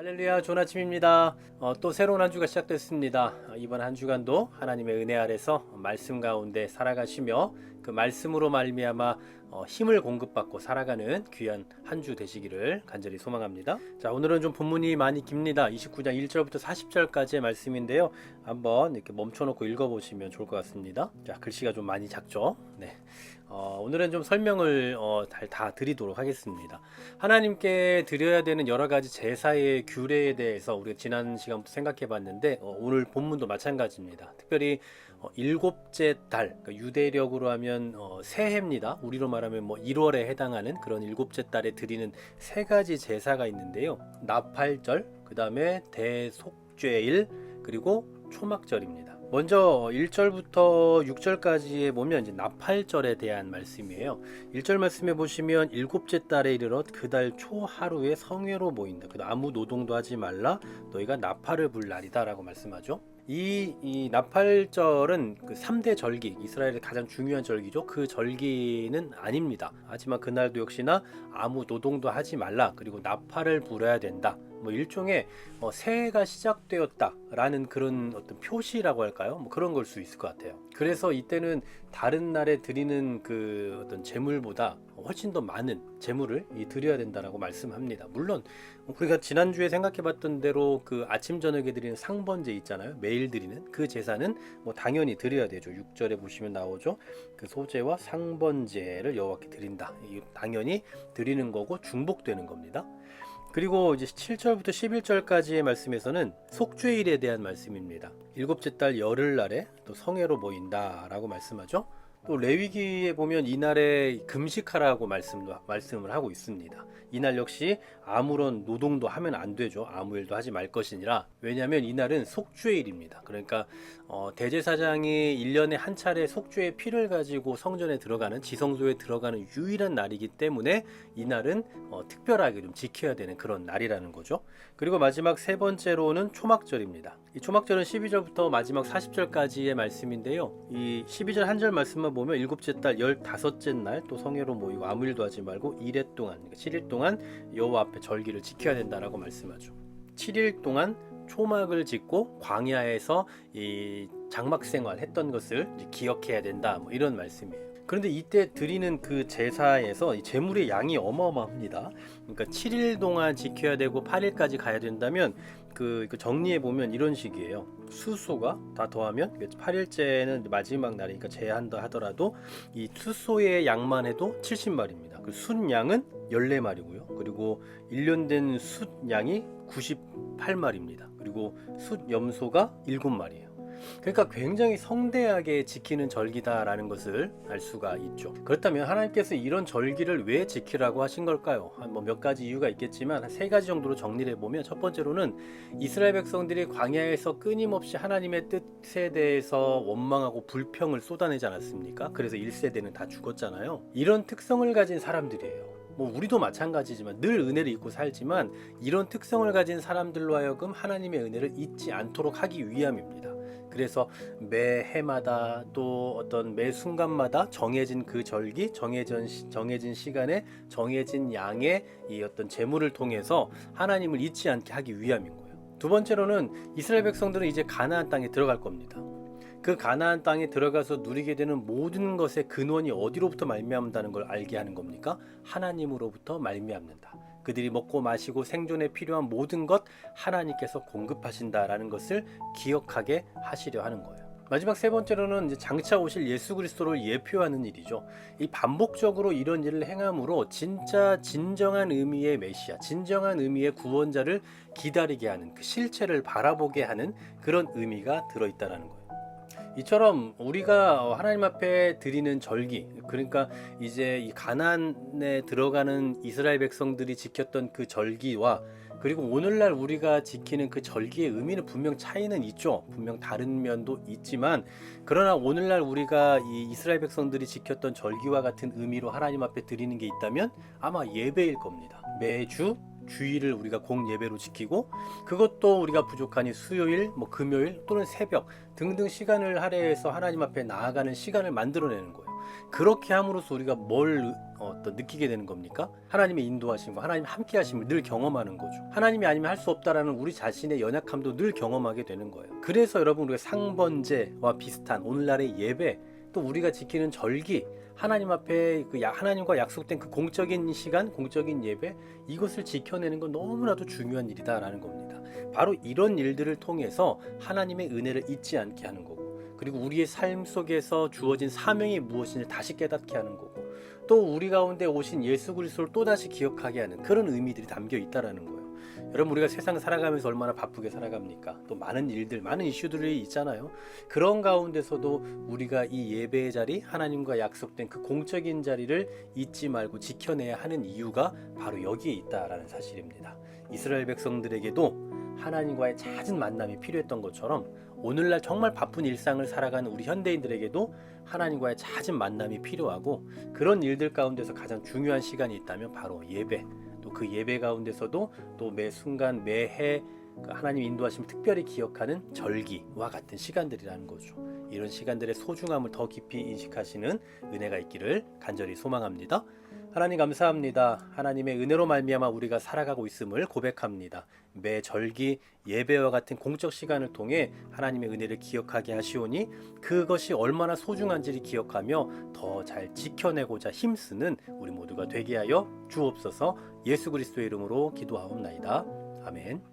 할렐루야, 좋은 아침입니다. 또 새로운 한 주가 시작됐습니다. 이번 한 주간도 하나님의 은혜 아래서 말씀 가운데 살아가시며 그 말씀으로 말미암아 힘을 공급받고 살아가는 귀한 한 주 되시기를 간절히 소망합니다. 자, 오늘은 좀 본문이 많이 깁니다. 29장 1절부터 40절까지의 말씀인데요. 한번 이렇게 멈춰놓고 읽어보시면 좋을 것 같습니다. 자, 글씨가 좀 많이 작죠? 네. 오늘은 좀 설명을 다 드리도록 하겠습니다. 하나님께 드려야 되는 여러 가지 제사의 규례에 대해서 우리가 지난 시간부터 생각해 봤는데 오늘 본문도 마찬가지입니다. 특별히 일곱째 달, 그러니까 유대력으로 하면 새해입니다. 우리로 말하면 1월에 해당하는 그런 일곱째 달에 드리는 세 가지 제사가 있는데요. 나팔절, 그 다음에 대속죄일, 그리고 초막절입니다. 먼저 1절부터 6절까지에 보면 이제 나팔절에 대한 말씀이에요. 1절 말씀에 보시면 일곱째 달에 이르러 그 달 초하루에 성회로 모인다. 아무 노동도 하지 말라. 너희가 나팔을 불 날이다 라고 말씀하죠. 이 나팔절은 그 3대 절기, 이스라엘의 가장 중요한 절기죠. 그 절기는 아닙니다. 하지만 그날도 역시나 아무 노동도 하지 말라. 그리고 나팔을 불어야 된다. 일종의 새해가 시작되었다라는 그런 어떤 표시라고 할까요? 그런 걸 수 있을 것 같아요. 그래서 이때는 다른 날에 드리는 그 어떤 제물보다 훨씬 더 많은 제물을 드려야 된다라고 말씀합니다. 물론 우리가 지난주에 생각해봤던 대로 그 아침 저녁에 드리는 상번제 있잖아요. 매일 드리는 그 제사는 당연히 드려야 되죠. 6절에 보시면 나오죠. 그 소제와 상번제를 여호와께 드린다. 당연히 드리는 거고 중복되는 겁니다. 그리고 이제 7절부터 11절까지의 말씀에서는 속죄일에 대한 말씀입니다. 일곱째 달 열흘날에 또 성회로 모인다라고 말씀하죠. 또 레위기에 보면 이날에 금식하라고 말씀을 하고 있습니다. 이날 역시 아무런 노동도 하면 안 되죠. 아무 일도 하지 말 것이니라. 왜냐하면 이날은 속죄일입니다. 그러니까 대제사장이 1년에 한 차례 속죄의 피를 가지고 성전에 들어가는, 지성소에 들어가는 유일한 날이기 때문에 이날은 특별하게 좀 지켜야 되는 그런 날이라는 거죠. 그리고 마지막 세 번째로는 초막절입니다. 이 초막절은 12절부터 마지막 40절까지의 말씀인데요. 이 12절 한 절 말씀만 보면 일곱째 달 15째 날 또 성회로 모이고 아무 일도 하지 말고 1회 동안, 그러니까 7일 동안 여호와 앞에 절기를 지켜야 된다라고 말씀하죠. 7일 동안 초막을 짓고 광야에서 이 장막 생활했던 것을 기억해야 된다, 이런 말씀이에요. 그런데 이때 드리는 그 제사에서 이 제물의 양이 어마어마합니다. 그러니까 7일 동안 지켜야 되고 8일까지 가야 된다면 그 정리해 보면 이런 식이에요. 수소가 다 더하면 8일째는 마지막 날이니까 제한다 하더라도 이 수소의 양만 해도 70마리입니다. 그 숫양은 14마리고요. 그리고 1년 된 숫양이 98마리입니다. 그리고 숫염소가 7마리예요. 그러니까 굉장히 성대하게 지키는 절기다라는 것을 알 수가 있죠. 그렇다면 하나님께서 이런 절기를 왜 지키라고 하신 걸까요? 몇 가지 이유가 있겠지만 세 가지 정도로 정리를 해보면, 첫 번째로는 이스라엘 백성들이 광야에서 끊임없이 하나님의 뜻에 대해서 원망하고 불평을 쏟아내지 않았습니까? 그래서 1세대는 다 죽었잖아요. 이런 특성을 가진 사람들이에요. 우리도 마찬가지지만 늘 은혜를 잊고 살지만 이런 특성을 가진 사람들로 하여금 하나님의 은혜를 잊지 않도록 하기 위함입니다. 그래서 매 해마다 또 어떤 매 순간마다 정해진 그 절기, 정해진 시간에 정해진 양의 이 어떤 제물을 통해서 하나님을 잊지 않게 하기 위함인 거예요. 두 번째로는 이스라엘 백성들은 이제 가나안 땅에 들어갈 겁니다. 그 가나안 땅에 들어가서 누리게 되는 모든 것의 근원이 어디로부터 말미암는다는 걸 알게 하는 겁니까? 하나님으로부터 말미암는다. 그들이 먹고 마시고 생존에 필요한 모든 것 하나님께서 공급하신다라는 것을 기억하게 하시려 하는 거예요. 마지막 세 번째로는 이제 장차 오실 예수 그리스도를 예표하는 일이죠. 이 반복적으로 이런 일을 행함으로 진짜 진정한 의미의 메시아, 진정한 의미의 구원자를 기다리게 하는, 그 실체를 바라보게 하는 그런 의미가 들어있다는 거예요. 이처럼 우리가 하나님 앞에 드리는 절기, 그러니까 이제 이 가나안에 들어가는 이스라엘 백성들이 지켰던 그 절기와 그리고 오늘날 우리가 지키는 그 절기의 의미는 분명 차이는 있죠. 분명 다른 면도 있지만, 그러나 오늘날 우리가 이 이스라엘 백성들이 지켰던 절기와 같은 의미로 하나님 앞에 드리는 게 있다면 아마 예배일 겁니다. 매주 주일을 우리가 공예배로 지키고, 그것도 우리가 부족하니 수요일, 금요일 또는 새벽 등등 시간을 할애해서 하나님 앞에 나아가는 시간을 만들어내는 거예요. 그렇게 함으로써 우리가 뭘 또 느끼게 되는 겁니까? 하나님의 인도하심과 하나님 함께 하심을 늘 경험하는 거죠. 하나님이 아니면 할 수 없다라는 우리 자신의 연약함도 늘 경험하게 되는 거예요. 그래서 여러분, 우리가 상번제와 비슷한 오늘날의 예배, 또 우리가 지키는 절기, 하나님 앞에 하나님과 약속된 그 공적인 시간, 공적인 예배, 이것을 지켜내는 건 너무나도 중요한 일이다라는 겁니다. 바로 이런 일들을 통해서 하나님의 은혜를 잊지 않게 하는 거고, 그리고 우리의 삶 속에서 주어진 사명이 무엇인지 다시 깨닫게 하는 거고, 또 우리 가운데 오신 예수 그리스도를 또다시 기억하게 하는 그런 의미들이 담겨 있다라는 거예요. 여러분, 우리가 세상 살아가면서 얼마나 바쁘게 살아갑니까? 또 많은 일들, 많은 이슈들이 있잖아요. 그런 가운데서도 우리가 이 예배의 자리, 하나님과 약속된 그 공적인 자리를 잊지 말고 지켜내야 하는 이유가 바로 여기에 있다라는 사실입니다. 이스라엘 백성들에게도 하나님과의 잦은 만남이 필요했던 것처럼 오늘날 정말 바쁜 일상을 살아가는 우리 현대인들에게도 하나님과의 잦은 만남이 필요하고, 그런 일들 가운데서 가장 중요한 시간이 있다면 바로 예배, 또 그 예배 가운데서도 또 매 순간 매해 하나님 인도하심을 특별히 기억하는 절기와 같은 시간들이라는 거죠. 이런 시간들의 소중함을 더 깊이 인식하시는 은혜가 있기를 간절히 소망합니다. 하나님 감사합니다. 하나님의 은혜로 말미암아 우리가 살아가고 있음을 고백합니다. 매 절기, 예배와 같은 공적 시간을 통해 하나님의 은혜를 기억하게 하시오니 그것이 얼마나 소중한지를 기억하며 더 잘 지켜내고자 힘쓰는 우리 모두가 되게 하여 주옵소서. 예수 그리스도의 이름으로 기도하옵나이다. 아멘.